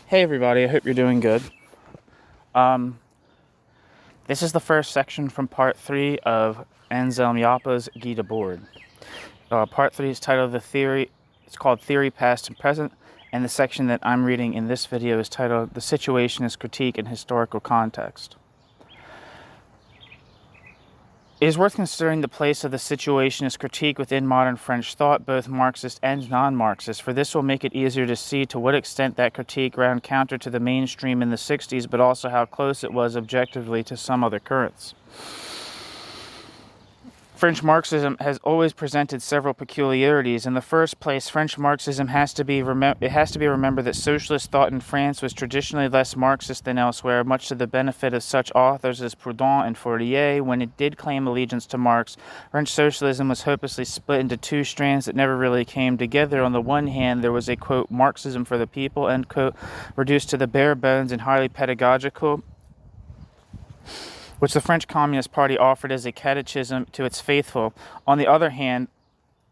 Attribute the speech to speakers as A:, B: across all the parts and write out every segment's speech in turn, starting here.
A: Hey everybody, I hope you're doing good. This is the first section from part 3 of Anselm Jappe's Debord. Part 3 is titled it's called Theory, Past and Present, and the section that I'm reading in this video is titled The Situationist Critique in Historical Context. It is worth considering the place of the Situationist critique within modern French thought, both Marxist and non-Marxist, for this will make it easier to see to what extent that critique ran counter to the mainstream in the 60s, but also how close it was objectively to some other currents. French Marxism has always presented several peculiarities. In the first place, French Marxism has to be remembered that socialist thought in France was traditionally less Marxist than elsewhere, much to the benefit of such authors as Proudhon and Fourier. When it did claim allegiance to Marx, French socialism was hopelessly split into two strands that never really came together. On the one hand, there was a, quote, Marxism for the people, end quote, reduced to the bare bones and highly pedagogical, which the French Communist Party offered as a catechism to its faithful. On the other hand,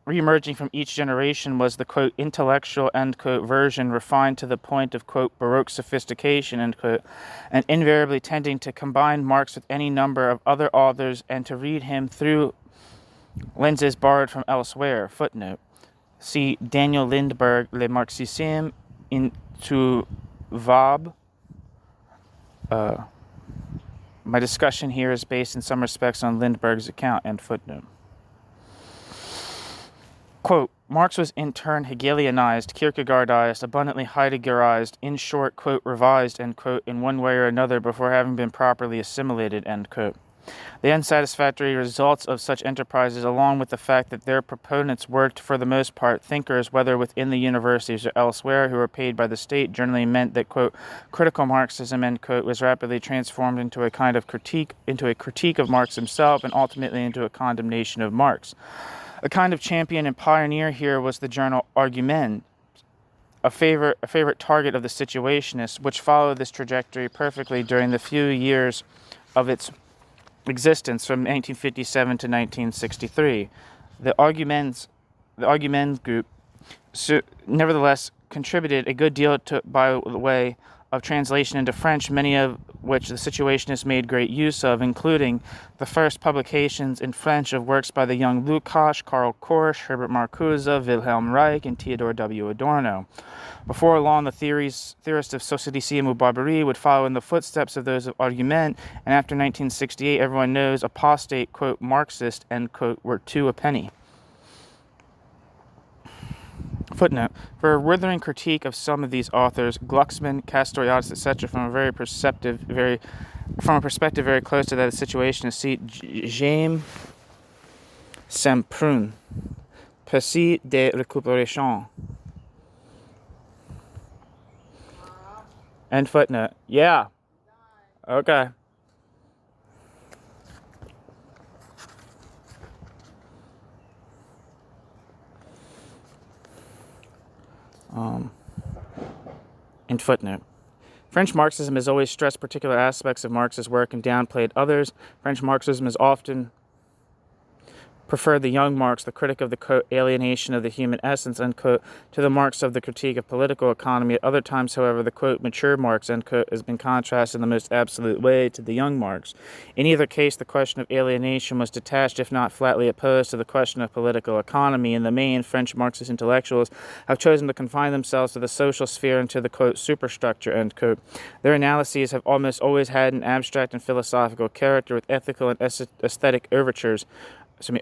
A: re-emerging from each generation was the, quote, intellectual, end quote, version refined to the point of, quote, Baroque sophistication, end quote, and invariably tending to combine Marx with any number of other authors and to read him through lenses borrowed from elsewhere. Footnote. See Daniel Lindbergh, Le Marxisme into Vab. My discussion here is based in some respects on Lindbergh's account, end footnote. Quote, Marx was in turn Hegelianized, Kierkegaardized, abundantly Heideggerized, in short, quote, revised, end quote, in one way or another before having been properly assimilated, end quote. The unsatisfactory results of such enterprises, along with the fact that their proponents were, for the most part, thinkers, whether within the universities or elsewhere, who were paid by the state, generally meant that, quote, critical Marxism, end quote, was rapidly transformed into a kind of critique of Marx himself, and ultimately into a condemnation of Marx. A kind of champion and pioneer here was the journal Argument, a favorite target of the Situationists, which followed this trajectory perfectly during the few years of its existence from 1957 to 1963. The Argument group nevertheless contributed a good deal by way of translation into French, many of which the Situationists made great use of, including the first publications in French of works by the young Lukács, Karl Korsch, Herbert Marcuse, Wilhelm Reich, and Theodor W. Adorno. Before long, the theorists of Socialisme ou Barbarie would follow in the footsteps of those of Argument, and after 1968, everyone knows apostate, quote, Marxist, end quote, were two a penny. Footnote. For a withering critique of some of these authors, Glucksmann, Castoriadis, etc., from a perspective very close to that situation, see James Semprun, Précis de récupération. End footnote. Yeah. Okay. End footnote. French Marxism has always stressed particular aspects of Marx's work and downplayed others. French Marxism has often preferred the young Marx, the critic of the, quote, alienation of the human essence, end quote, to the Marx of the critique of political economy. At other times, however, the, quote, mature Marx, end quote, has been contrasted in the most absolute way to the young Marx. In either case, the question of alienation was detached, if not flatly opposed, to the question of political economy. In the main, French Marxist intellectuals have chosen to confine themselves to the social sphere and to the, quote, superstructure, end quote. Their analyses have almost always had an abstract and philosophical character with ethical and aesthetic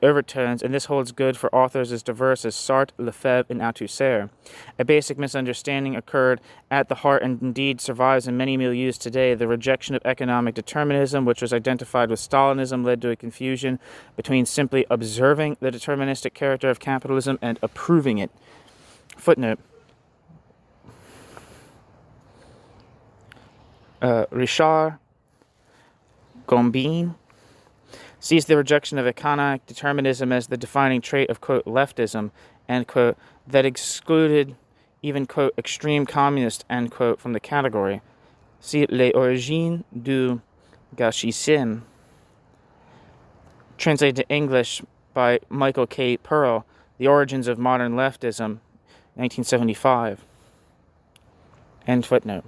A: overtones, and this holds good for authors as diverse as Sartre, Lefebvre, and Althusser. A basic misunderstanding occurred at the heart and indeed survives in many milieus today. The rejection of economic determinism, which was identified with Stalinism, led to a confusion between simply observing the deterministic character of capitalism and approving it. Footnote. Richard Gombin sees the rejection of economic determinism as the defining trait of, quote, leftism, end quote, that excluded even, quote, extreme communists, end quote, from the category. See Les Origines du Gauchisme, translated to English by Michael K. Pearl, The Origins of Modern Leftism, 1975. End footnote.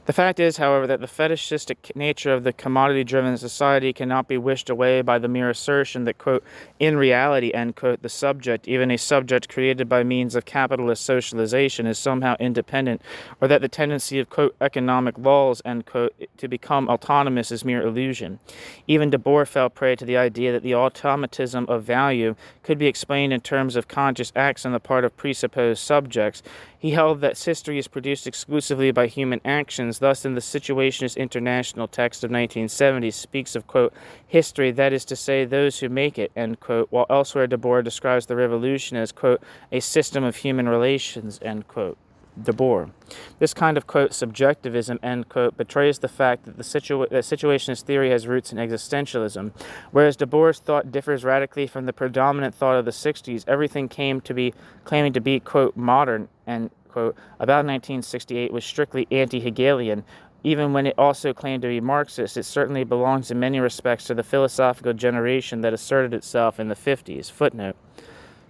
A: The fact is, however, that the fetishistic nature of the commodity-driven society cannot be wished away by the mere assertion that, quote, in reality, end quote, the subject, even a subject created by means of capitalist socialization, is somehow independent, or that the tendency of, quote, economic laws, end quote, to become autonomous is mere illusion. Even Debord fell prey to the idea that the automatism of value could be explained in terms of conscious acts on the part of presupposed subjects. He held that history is produced exclusively by human actions. Thus, in the Situationist International text of 1970, speaks of, quote, history, that is to say, those who make it, end quote, while elsewhere Debord describes the revolution as, quote, a system of human relations, end quote. Debord. This kind of, quote, subjectivism, end quote, betrays the fact that that situationist theory has roots in existentialism. Whereas Debord's thought differs radically from the predominant thought of the 60s, everything claiming to be, quote, modern, end quote, about 1968 was strictly anti-Hegelian. Even when it also claimed to be Marxist, it certainly belongs in many respects to the philosophical generation that asserted itself in the 50s. Footnote.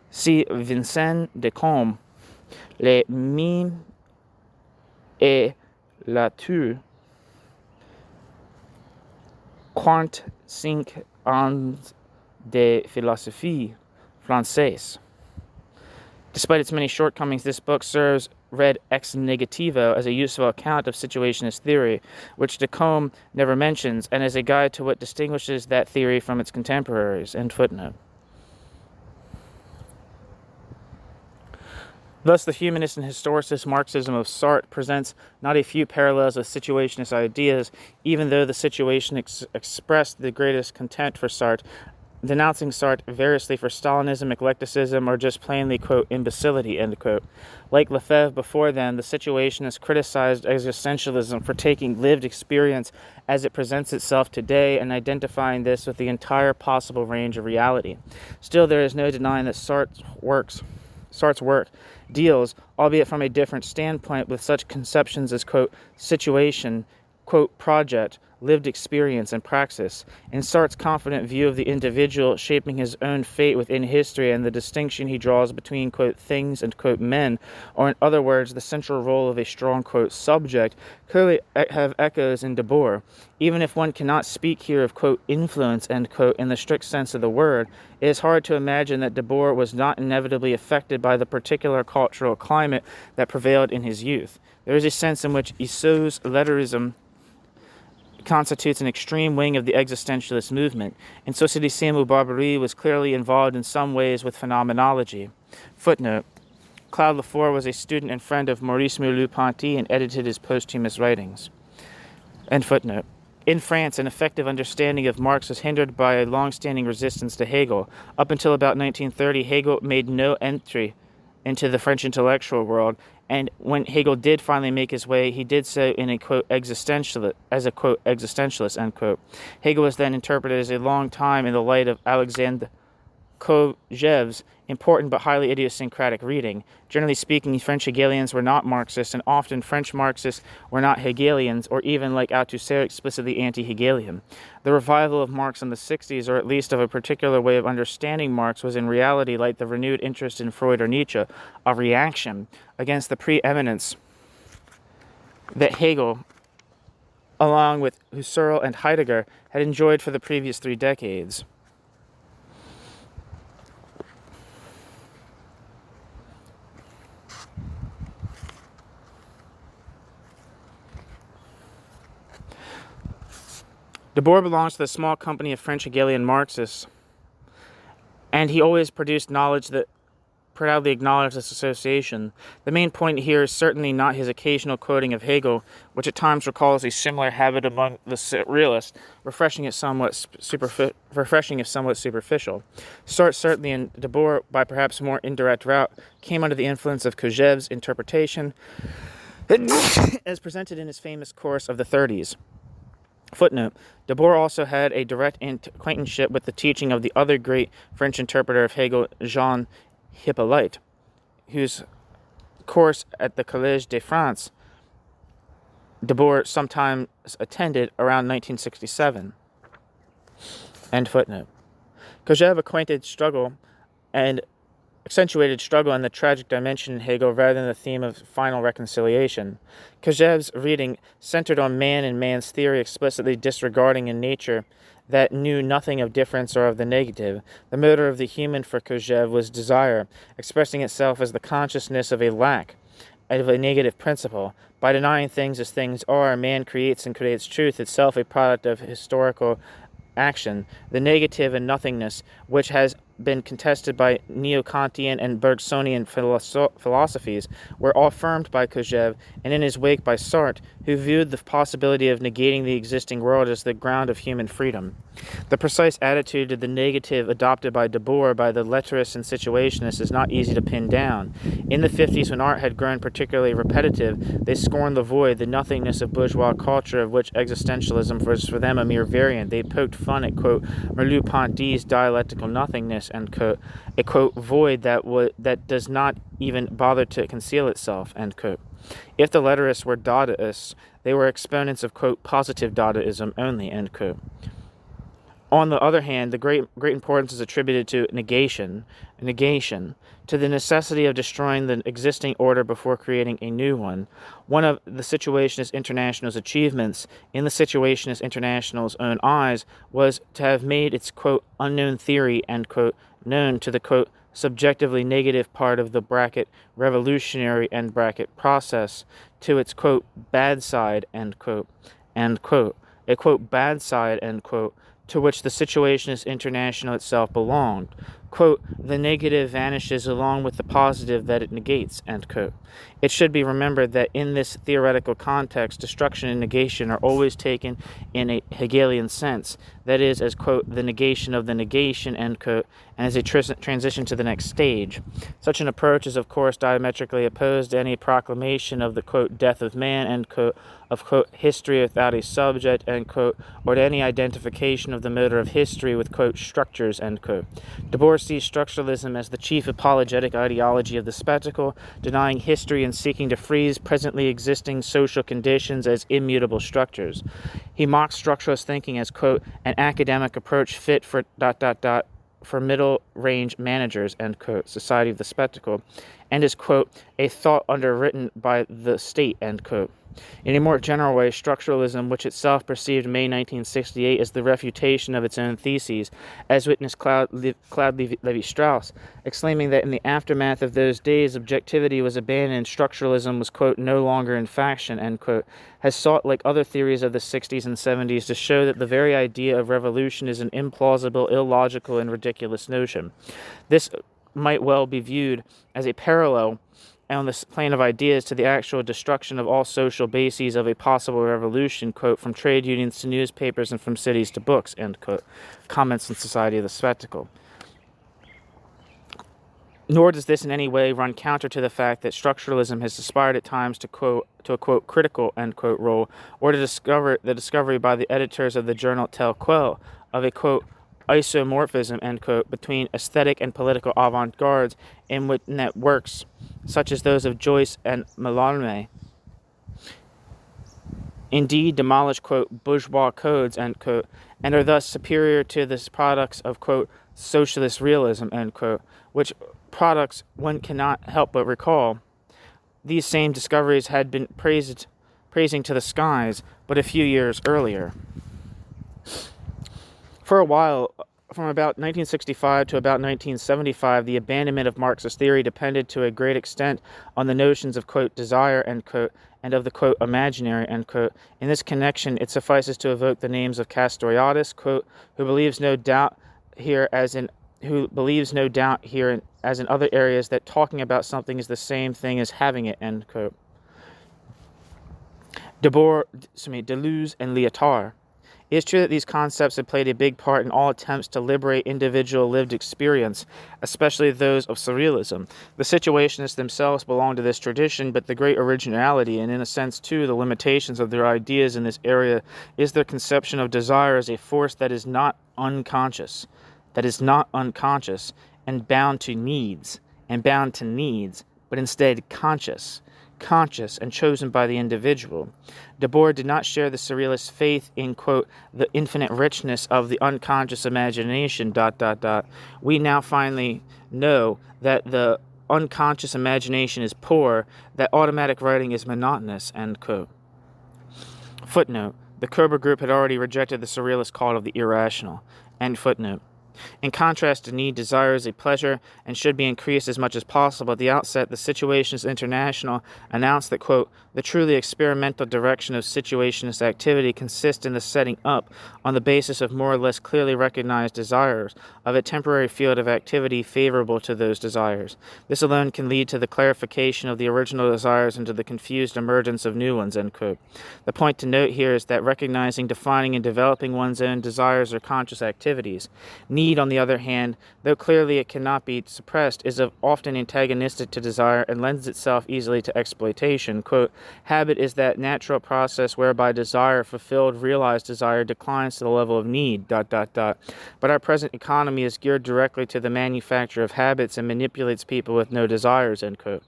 A: See Vincent de Combe, Les mimes et la tour, 45 ans de philosophie française. Despite its many shortcomings, this book serves, read ex negativo, as a useful account of situationist theory, which de Combe never mentions, and as a guide to what distinguishes that theory from its contemporaries. End footnote. Thus, the humanist and historicist Marxism of Sartre presents not a few parallels with situationist ideas, even though the situation expressed the greatest contempt for Sartre, denouncing Sartre variously for Stalinism, eclecticism, or just plainly, quote, imbecility, end quote. Like Lefebvre before then, the situationists criticized existentialism for taking lived experience as it presents itself today and identifying this with the entire possible range of reality. Still, there is no denying that Sartre's work deals, albeit from a different standpoint, with such conceptions as, quote, situation, quote, project, lived experience, and praxis. In Sartre's confident view of the individual shaping his own fate within history and the distinction he draws between, quote, things and, quote, men, or in other words, the central role of a strong, quote, subject, clearly have echoes in Debord. Even if one cannot speak here of, quote, influence, end quote, in the strict sense of the word, it is hard to imagine that Debord was not inevitably affected by the particular cultural climate that prevailed in his youth. There is a sense in which Isso's letterism constitutes an extreme wing of the existentialist movement, and Socialisme ou Barbarie was clearly involved in some ways with phenomenology. Footnote. Claude Lefort was a student and friend of Maurice Merleau-Ponty and edited his posthumous writings. End footnote. In France, an effective understanding of Marx was hindered by a long-standing resistance to Hegel. Up until about 1930, Hegel made no entry into the French intellectual world, and when Hegel did finally make his way, he did so in a, quote, as a, quote, existentialist, end quote. Hegel was then interpreted as a long time in the light of Alexandre Kojève's important but highly idiosyncratic reading. Generally speaking, French Hegelians were not Marxists, and often French Marxists were not Hegelians, or even, like Althusser, explicitly anti-Hegelian. The revival of Marx in the 60s, or at least of a particular way of understanding Marx, was in reality, like the renewed interest in Freud or Nietzsche, a reaction against the preeminence that Hegel, along with Husserl and Heidegger, had enjoyed for the previous 3 decades. Debord belongs to the small company of French Hegelian Marxists, and he always produced knowledge that proudly acknowledged this association. The main point here is certainly not his occasional quoting of Hegel, which at times recalls a similar habit among the realists, refreshing if somewhat superficial. Sartre, certainly, and Debord, by perhaps more indirect route, came under the influence of Kojève's interpretation, as presented in his famous course of the 30s. Footnote. Debord also had a direct acquaintanceship with the teaching of the other great French interpreter of Hegel, Jean Hippolyte, whose course at the Collège de France Debord sometimes attended around 1967. End footnote. Kojève acquainted struggle and accentuated struggle and the tragic dimension in Hegel rather than the theme of final reconciliation. Kojève's reading centered on man and man's theory, explicitly disregarding in nature that knew nothing of difference or of the negative. The motor of the human for Kojève was desire, expressing itself as the consciousness of a lack, of a negative principle. By denying things as things are, man creates and creates truth, itself a product of historical action. The negative and nothingness, which has been contested by Neo-Kantian and Bergsonian philosophies, were all affirmed by Kojève, and in his wake by Sartre, who viewed the possibility of negating the existing world as the ground of human freedom. The precise attitude to the negative adopted by Debord, by the letterists and situationists, is not easy to pin down. In the 50s, when art had grown particularly repetitive, they scorned the void, the nothingness of bourgeois culture, of which existentialism was for them a mere variant. They poked fun at, quote, Merleau-Ponty's dialectical nothingness, end quote, a, quote, void that does not even bother to conceal itself, end quote. If the letterists were Dadaists, they were exponents of, quote, positive Dadaism only, end quote. On the other hand, the great importance is attributed to negation, to the necessity of destroying the existing order before creating a new one. One of the Situationist International's achievements, in the Situationist International's own eyes, was to have made its, quote, unknown theory, end quote, known to the, quote, subjectively negative part of the bracket revolutionary end bracket process, to its, quote, bad side, end quote, a, quote, bad side, end quote, to which the Situationist International itself belonged. Quote, the negative vanishes along with the positive that it negates, end quote. It should be remembered that in this theoretical context, destruction and negation are always taken in a Hegelian sense, that is, as, quote, the negation of the negation, end quote, and as a transition to the next stage. Such an approach is, of course, diametrically opposed to any proclamation of the, quote, death of man, end quote, of, quote, history without a subject, end quote, or to any identification of the motor of history with, quote, structures, end quote. Debord sees structuralism as the chief apologetic ideology of the spectacle, denying history and seeking to freeze presently existing social conditions as immutable structures. He mocks structuralist thinking as, quote, an academic approach fit for ... for middle-range managers, end quote, Society of the Spectacle, and is, quote, a thought underwritten by the state, end quote. In a more general way, structuralism, which itself perceived May 1968 as the refutation of its own theses, as witnessed Claude Lévi-Strauss, exclaiming that in the aftermath of those days objectivity was abandoned and structuralism was, quote, no longer in fashion, end quote, has sought, like other theories of the 60s and 70s, to show that the very idea of revolution is an implausible, illogical, and ridiculous notion. This might well be viewed as a parallel on the plane of ideas to the actual destruction of all social bases of a possible revolution, quote, from trade unions to newspapers and from cities to books, end quote. Comments on Society of the Spectacle. Nor does this in any way run counter to the fact that structuralism has aspired at times to a, quote, critical, end quote, role, or to the discovery by the editors of the journal Tel Quel of a, quote, isomorphism, end quote, between aesthetic and political avant-gardes in that works such as those of Joyce and Mallarmé indeed demolish, quote, bourgeois codes, end quote, and are thus superior to the products of, quote, socialist realism, end quote, which products one cannot help but recall. These same discoveries had been praising to the skies but a few years earlier. For a while, from about 1965 to about 1975, the abandonment of Marxist theory depended to a great extent on the notions of, quote, desire, end quote, and of the, quote, imaginary, end quote. In this connection, it suffices to evoke the names of Castoriadis, quote, who believes no doubt here as in other areas that talking about something is the same thing as having it, end quote. Deleuze and Lyotard. It is true that these concepts have played a big part in all attempts to liberate individual lived experience, especially those of surrealism. The Situationists themselves belong to this tradition, but the great originality, and in a sense too the limitations of their ideas in this area, is their conception of desire as a force that is not unconscious, and bound to needs, but instead conscious, conscious and chosen by the individual. Debord did not share the surrealist faith in, quote, the infinite richness of the unconscious imagination, ... We now finally know that the unconscious imagination is poor, that automatic writing is monotonous, end quote. Footnote. The Kober group had already rejected the surrealist call of the irrational. End footnote. In contrast to need, desire is a pleasure and should be increased as much as possible. At the outset, the Situationist International announced that, quote, the truly experimental direction of situationist activity consists in the setting up, on the basis of more or less clearly recognized desires, of a temporary field of activity favorable to those desires. This alone can lead to the clarification of the original desires and to the confused emergence of new ones, end quote. The point to note here is that recognizing, defining, and developing one's own desires are conscious activities. Need, on the other hand, though clearly it cannot be suppressed, is often antagonistic to desire and lends itself easily to exploitation. Quote, habit is that natural process whereby desire, fulfilled, realized desire, declines to the level of need, ... But our present economy is geared directly to the manufacture of habits and manipulates people with no desires, end quote.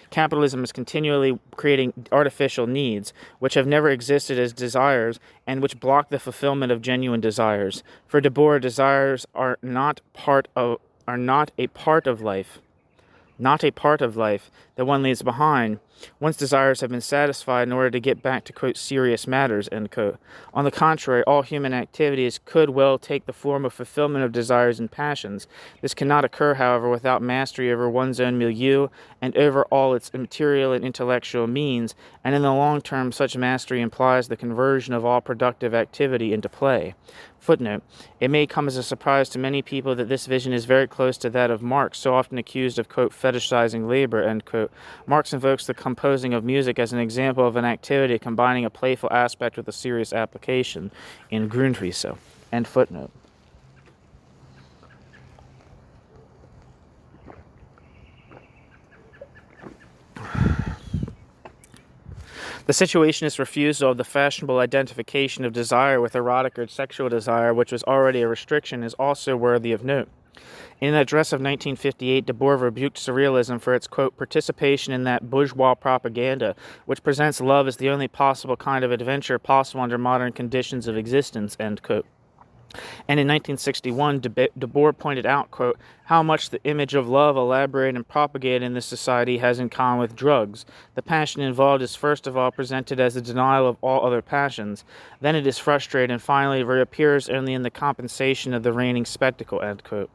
A: Capitalism is continually creating artificial needs, which have never existed as desires and which block the fulfillment of genuine desires. For Debord, desires are not a part of life that one leaves behind. One's desires have been satisfied in order to get back to, quote, serious matters, end quote. On the contrary, all human activities could well take the form of fulfillment of desires and passions. This cannot occur, however, without mastery over one's own milieu and over all its material and intellectual means, and in the long term, such mastery implies the conversion of all productive activity into play. Footnote. It may come as a surprise to many people that this vision is very close to that of Marx, so often accused of, quote, fetishizing labor, end quote. Marx invokes the composing of music as an example of an activity combining a playful aspect with a serious application in Grundrisse, end footnote. The Situationist refusal of the fashionable identification of desire with erotic or sexual desire, which was already a restriction, is also worthy of note. In an address of 1958, Debord rebuked surrealism for its, quote, participation in that bourgeois propaganda, which presents love as the only possible kind of adventure possible under modern conditions of existence, end quote. And in 1961, Debord pointed out, quote, how much the image of love elaborated and propagated in this society has in common with drugs. The passion involved is first of all presented as the denial of all other passions. Then it is frustrated and finally reappears only in the compensation of the reigning spectacle, end quote.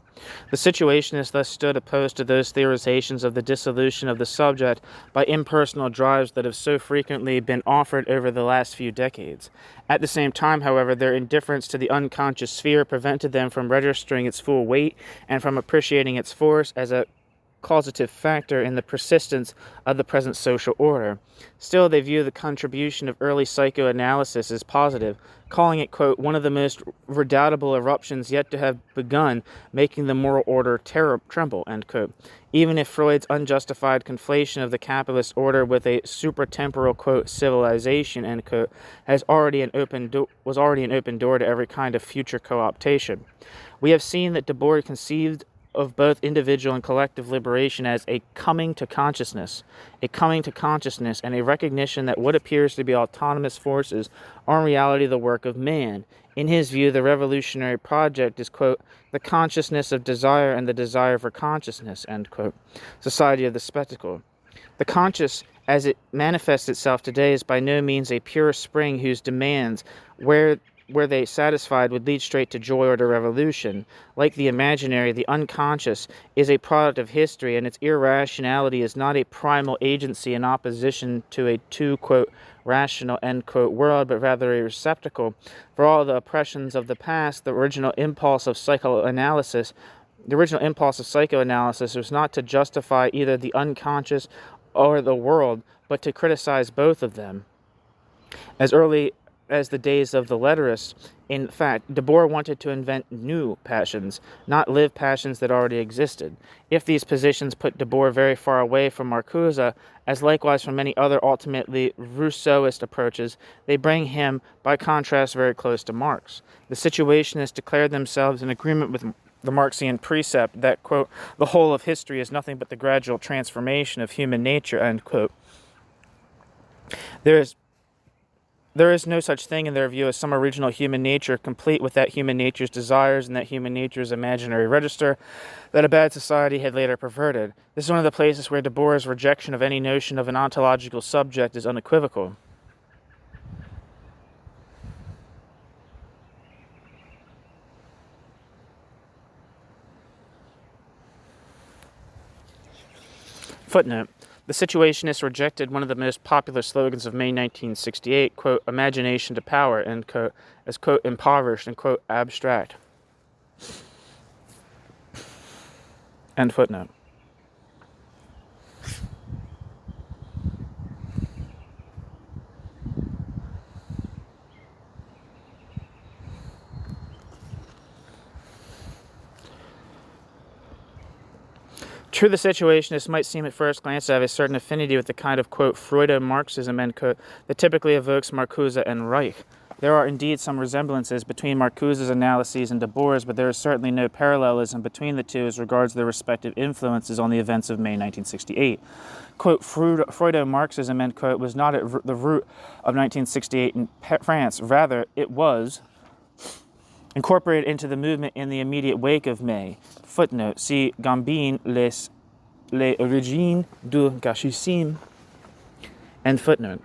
A: The Situationists thus stood opposed to those theorizations of the dissolution of the subject by impersonal drives that have so frequently been offered over the last few decades. At the same time, however, their indifference to the unconscious sphere prevented them from registering its full weight and from appreciating its force as a causative factor in the persistence of the present social order. Still, they view the contribution of early psychoanalysis as positive, calling it, quote, one of the most redoubtable eruptions yet to have begun, making the moral order tremble, end quote. Even if Freud's unjustified conflation of the capitalist order with a supratemporal, quote, civilization, end quote, was already an open door to every kind of future co-optation. We have seen that Debord conceived of both individual and collective liberation as a coming to consciousness and a recognition that what appears to be autonomous forces are in reality the work of man. In his view, the revolutionary project is, quote, the consciousness of desire and the desire for consciousness, end quote. Society of the spectacle. The conscious, as it manifests itself today, is by no means a pure spring whose demands, where they satisfied, would lead straight to joy or to revolution. Like the imaginary, the unconscious is a product of history, and its irrationality is not a primal agency in opposition to a too, quote, rational, end quote, world, but rather a receptacle for all the oppressions of the past. The original impulse of psychoanalysis was not to justify either the unconscious or the world, but to criticize both of them. As early as the days of the letterists, in fact, Debord wanted to invent new passions, not live passions that already existed. If these positions put Debord very far away from Marcuse, as likewise from many other ultimately Rousseauist approaches, they bring him, by contrast, very close to Marx. The Situationists declared themselves in agreement with the Marxian precept that, quote, the whole of history is nothing but the gradual transformation of human nature, end quote. There is no such thing in their view as some original human nature, complete with that human nature's desires and that human nature's imaginary register that a bad society had later perverted. This is one of the places where Debord's rejection of any notion of an ontological subject is unequivocal. Footnote. The Situationists rejected one of the most popular slogans of May 1968, quote, imagination to power, end quote, as, quote, impoverished and, quote, abstract. End footnote. True, the Situationists might seem at first glance to have a certain affinity with the kind of, quote, Freudo-Marxism, end quote, that typically evokes Marcuse and Reich. There are indeed some resemblances between Marcuse's analyses and Debord's, but there is certainly no parallelism between the two as regards their respective influences on the events of May 1968. Quote, Freudo-Marxism, end quote, was not at the root of 1968 in France. Rather, it was incorporated into the movement in the immediate wake of May. Footnote, see Gambin, les origines du gauchisme, end footnote.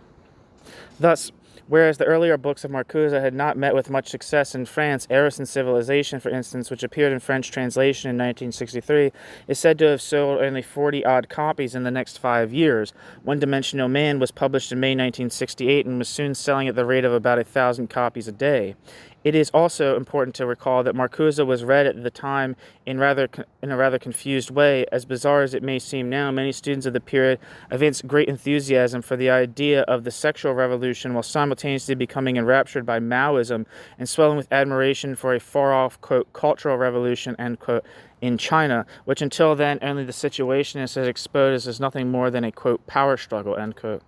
A: Thus, whereas the earlier books of Marcuse had not met with much success in France, Eros and Civilization, for instance, which appeared in French translation in 1963, is said to have sold only 40-odd copies in the next 5 years. One-Dimensional Man was published in May 1968 and was soon selling at the rate of about 1,000 copies a day. It is also important to recall that Marcuse was read at the time in a rather confused way. As bizarre as it may seem now, many students of the period evinced great enthusiasm for the idea of the sexual revolution while simultaneously becoming enraptured by Maoism and swelling with admiration for a far-off, quote, cultural revolution, end quote, in China, which until then only the Situationists had exposed as nothing more than a, quote, power struggle, end quote.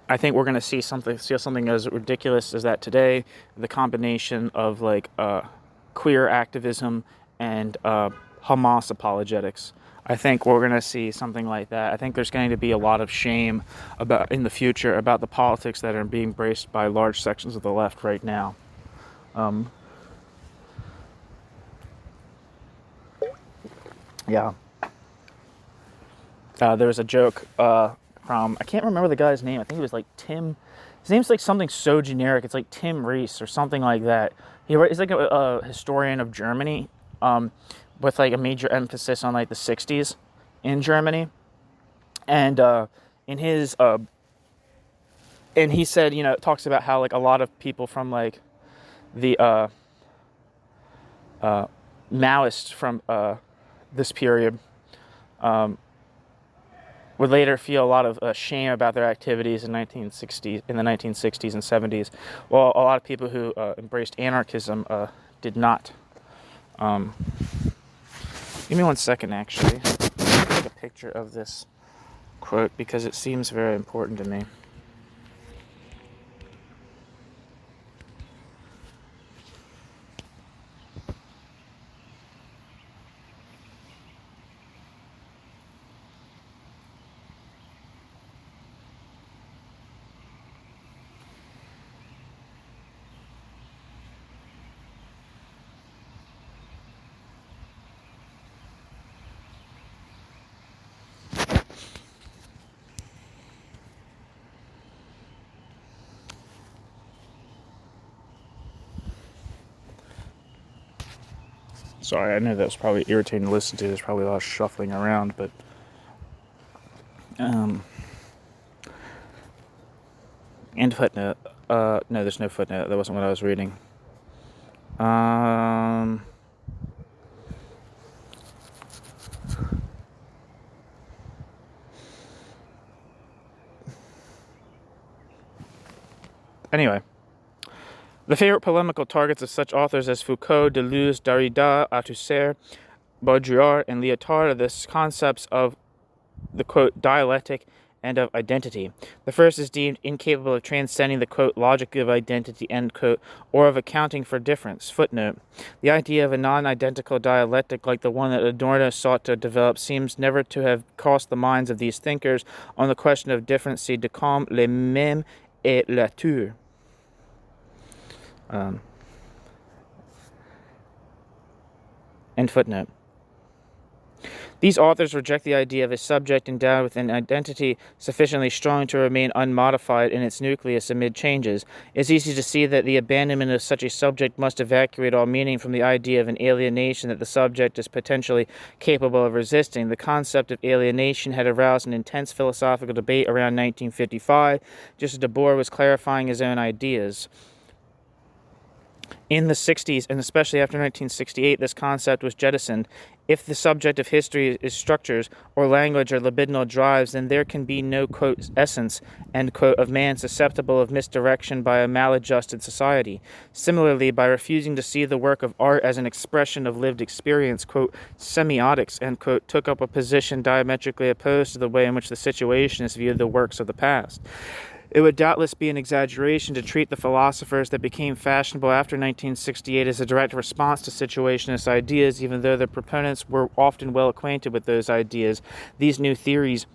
A: I think we're going to see something as ridiculous as that today. The combination of like queer activism and Hamas apologetics. I think we're going to see something like that. I think there's going to be a lot of shame about in the future about the politics that are being embraced by large sections of the left right now. Yeah. There was a joke from, I can't remember the guy's name. I think it was like Tim. His name's like something so generic. It's like Tim Rees or something like that. He's like a historian of Germany, with like a major emphasis on like the 60s in Germany. And in his and he said, it talks about how like a lot of people from like the Maoists from this period would later feel a lot of shame about their activities in the 1960s and 70s, while a lot of people who embraced anarchism did not. Give me 1 second, actually. I'll take a picture of this quote because it seems very important to me. Sorry, I know that was probably irritating to listen to. There's probably a lot of shuffling around, but and footnote. No, there's no footnote. That wasn't what I was reading. Anyway. The favorite polemical targets of such authors as Foucault, Deleuze, Derrida, Althusser, Baudrillard, and Lyotard are the concepts of the, quote, dialectic and of identity. The first is deemed incapable of transcending the, quote, logic of identity, end quote, or of accounting for difference. Footnote. The idea of a non-identical dialectic like the one that Adorno sought to develop seems never to have crossed the minds of these thinkers on the question of difference, c'est de comme le même et la tour. End footnote. These authors reject the idea of a subject endowed with an identity sufficiently strong to remain unmodified in its nucleus amid changes. It's easy to see that the abandonment of such a subject must evacuate all meaning from the idea of an alienation that the subject is potentially capable of resisting. The concept of alienation had aroused an intense philosophical debate around 1955, just as Debord was clarifying his own ideas. In the 60s, and especially after 1968, this concept was jettisoned. If the subject of history is structures or language or libidinal drives, then there can be no, quote, essence, end quote, of man susceptible of misdirection by a maladjusted society. Similarly, by refusing to see the work of art as an expression of lived experience, quote, semiotics, end quote, took up a position diametrically opposed to the way in which the Situationists viewed the works of the past. It would doubtless be an exaggeration to treat the philosophers that became fashionable after 1968 as a direct response to Situationist ideas, even though their proponents were often well acquainted with those ideas. These new theorists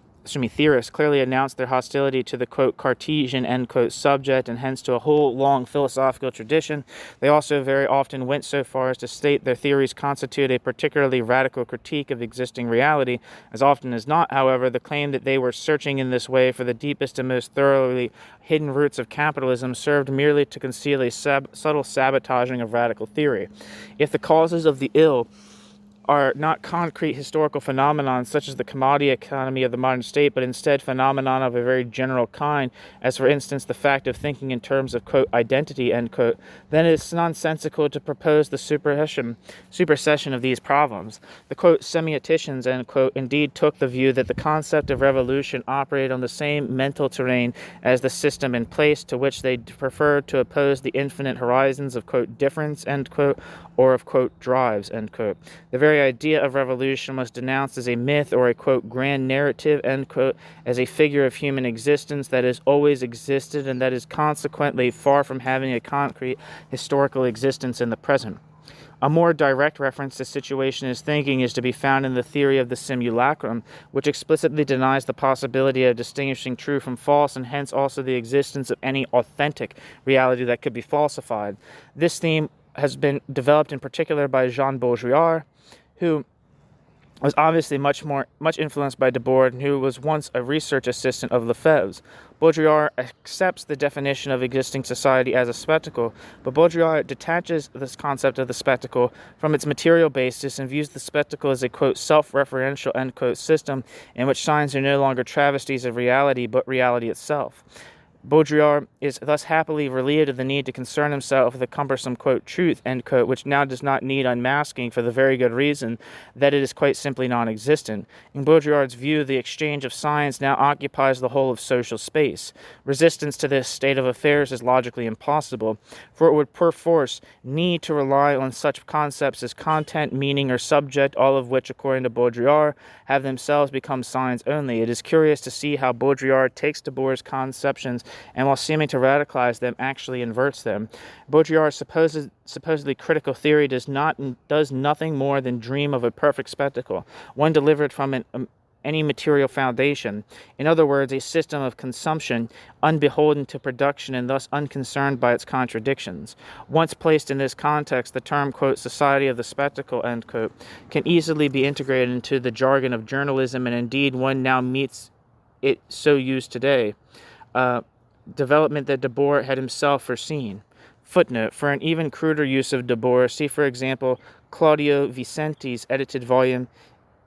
A: clearly announced their hostility to the, quote, Cartesian, end quote, subject, and hence to a whole long philosophical tradition. They also very often went so far as to state their theories constitute a particularly radical critique of existing reality. As often as not, however, the claim that they were searching in this way for the deepest and most thoroughly hidden roots of capitalism served merely to conceal a subtle sabotaging of radical theory. If the causes of the ill are not concrete historical phenomena such as the commodity economy of the modern state, but instead phenomena of a very general kind, as for instance the fact of thinking in terms of, quote, identity, end quote, then it is nonsensical to propose the supersession of these problems. The, quote, semioticians, end quote, indeed took the view that the concept of revolution operated on the same mental terrain as the system in place, to which they preferred to oppose the infinite horizons of, quote, difference, end quote, or of, quote, drives, end quote. The very idea of revolution was denounced as a myth or a, quote, grand narrative, end quote, as a figure of human existence that has always existed and that is consequently far from having a concrete historical existence in the present. A more direct reference to Situationist thinking is to be found in the theory of the simulacrum, which explicitly denies the possibility of distinguishing true from false, and hence also the existence of any authentic reality that could be falsified. This theme has been developed in particular by Jean Baudrillard, who was obviously much influenced by Debord, and who was once a research assistant of Lefebvre's. Baudrillard accepts the definition of existing society as a spectacle, but Baudrillard detaches this concept of the spectacle from its material basis and views the spectacle as a, quote, self-referential, end quote, system in which signs are no longer travesties of reality, but reality itself. Baudrillard is thus happily relieved of the need to concern himself with the cumbersome, quote, truth, end quote, which now does not need unmasking for the very good reason that it is quite simply non-existent. In Baudrillard's view, the exchange of science now occupies the whole of social space. Resistance to this state of affairs is logically impossible, for it would perforce need to rely on such concepts as content, meaning, or subject, all of which, according to Baudrillard, have themselves become signs only. It is curious to see how Baudrillard takes Debord's conceptions and, while seeming to radicalize them, actually inverts them. Baudrillard's supposedly critical theory does nothing more than dream of a perfect spectacle, one delivered from any material foundation. In other words, a system of consumption, unbeholden to production and thus unconcerned by its contradictions. Once placed in this context, the term, quote, society of the spectacle, end quote, can easily be integrated into the jargon of journalism, and indeed one now meets it so used today. Development that Debord had himself foreseen. Footnote: for an even cruder use of Debord, see for example Claudio Vicenti's edited volume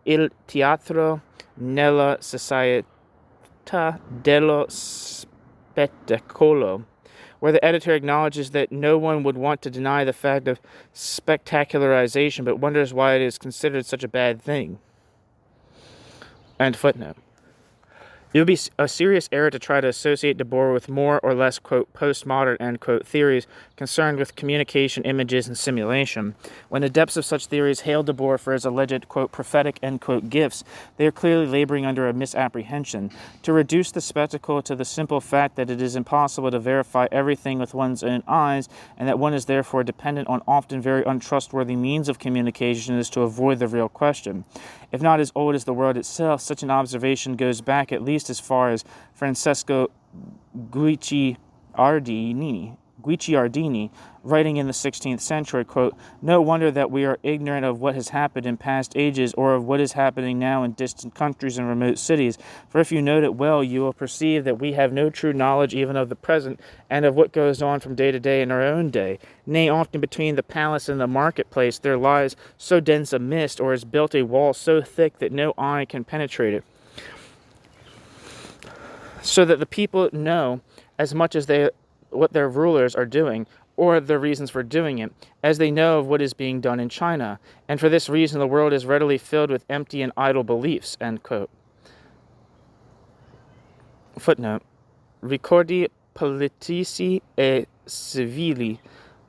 A: Il teatro nella società dello spettacolo, where the editor acknowledges that no one would want to deny the fact of spectacularization, but wonders why it is considered such a bad thing. End footnote. It would be a serious error to try to associate Debord with more or less, quote, postmodern, end quote, theories concerned with communication, images, and simulation. When the depths of such theories hail Debord for his alleged, quote, prophetic, end quote, gifts, they are clearly laboring under a misapprehension. To reduce the spectacle to the simple fact that it is impossible to verify everything with one's own eyes, and that one is therefore dependent on often very untrustworthy means of communication, is to avoid the real question. If not as old as the world itself, such an observation goes back at least as far as Francesco Guicciardini, writing in the 16th century, quote, "No wonder that we are ignorant of what has happened in past ages or of what is happening now in distant countries and remote cities. For if you note it well, you will perceive that we have no true knowledge even of the present and of what goes on from day to day in our own day. Nay, often between the palace and the marketplace there lies so dense a mist, or is built a wall so thick that no eye can penetrate it, so that the people know as much as what their rulers are doing, or their reasons for doing it, as they know of what is being done in China. And for this reason the world is readily filled with empty and idle beliefs," end quote. Footnote. Ricordi politici e civili.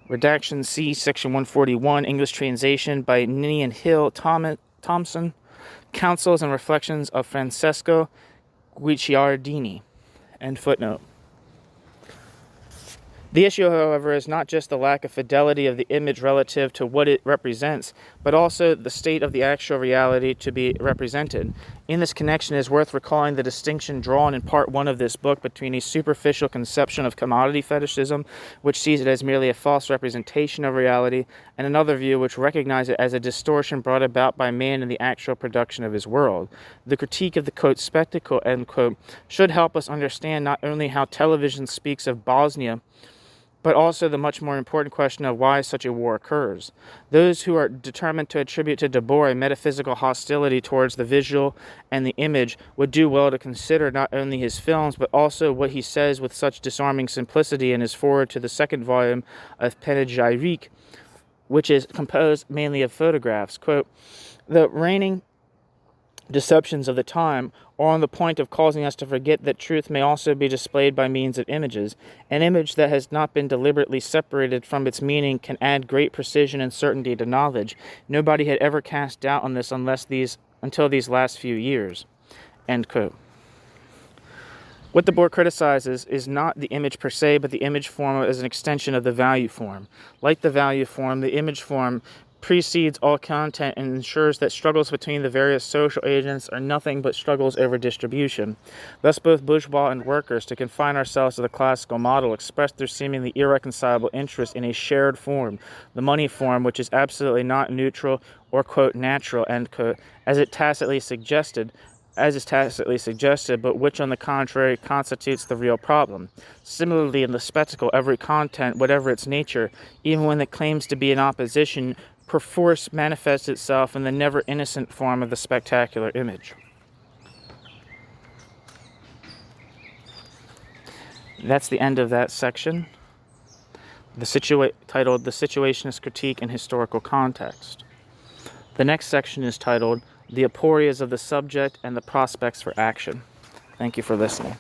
A: Redaction C, section 141, English translation by Ninian Hill Thompson. Counsels and Reflections of Francesco Guicciardini. End footnote. The issue, however, is not just the lack of fidelity of the image relative to what it represents, but also the state of the actual reality to be represented. In this connection, it is worth recalling the distinction drawn in part 1 of this book between a superficial conception of commodity fetishism, which sees it as merely a false representation of reality, and another view which recognizes it as a distortion brought about by man in the actual production of his world. The critique of the, quote, spectacle, end quote, should help us understand not only how television speaks of Bosnia, but also the much more important question of why such a war occurs. Those who are determined to attribute to Debord a metaphysical hostility towards the visual and the image would do well to consider not only his films, but also what he says with such disarming simplicity in his foreword to the second volume of Panegyric, which is composed mainly of photographs. Quote, "The reigning deceptions of the time are on the point of causing us to forget that truth may also be displayed by means of images. An image that has not been deliberately separated from its meaning can add great precision and certainty to knowledge. Nobody had ever cast doubt on this until these last few years." End quote. What Debord criticizes is not the image per se, but the image form as an extension of the value form. Like the value form, the image form precedes all content and ensures that struggles between the various social agents are nothing but struggles over distribution. Thus both bourgeois and workers, to confine ourselves to the classical model, express their seemingly irreconcilable interest in a shared form, the money form, which is absolutely not neutral or, quote, natural, end quote, as is tacitly suggested, but which on the contrary constitutes the real problem. Similarly, in the spectacle, every content, whatever its nature, even when it claims to be in opposition, perforce manifests itself in the never innocent form of the spectacular image. That's the end of that section, titled The Situationist Critique in Historical Context. The next section is titled The Aporias of the Subject and the Prospects for Action. Thank you for listening.